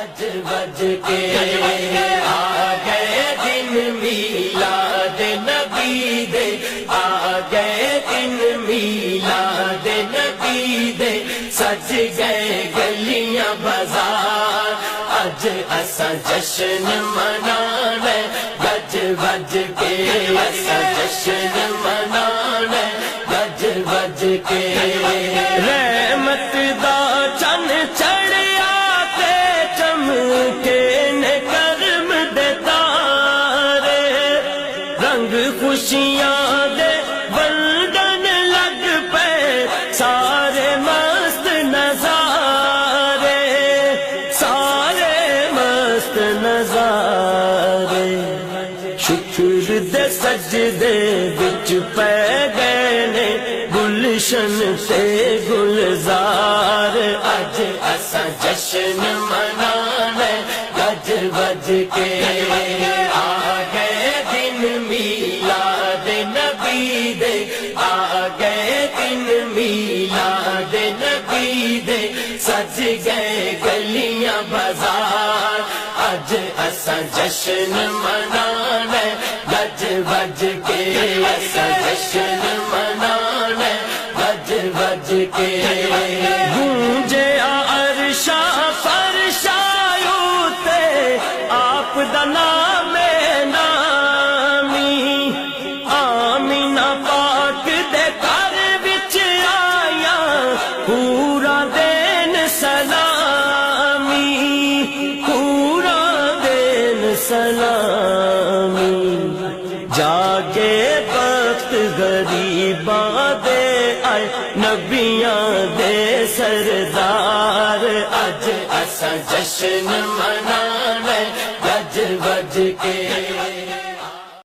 گج بج کے آ گئے دن میلاد نبی دے، آ گئے دن میلاد نبی دے، سج گئے گلیاں بازار، اج اساں جشن منانا گج بج کے، اساں جشن منانا گج بج کے۔ رحمت دا چن چڑھیا تے چمکے نے کرم دے تارے، رنگ خوشیاں دے بلڈن لگ پے سارے مست نظارے، سارے مست نظارے، شکر دے سجدے وچ پے گئے نے گلشن سے گلزار، اج اساں جشن منانا گج بج کے، آ گئے دن میلاد نبی دے، آ گئے دن میلاد نبی دے، سج گئے گلیاں بازار، اج اساں جشن منانا گج بج کے، اساں جشن منانا گج بج کے۔ گونجے عرشا فرشا تے آپ دا نام نامی، آمینہ پاک دے گھر وچ آیا پورا دین سلامی، پورا دین سلامی، جاگے وقت غریباں دے آئے نبیاں دے سردار، اج اساں جشن منانا گج بج کے۔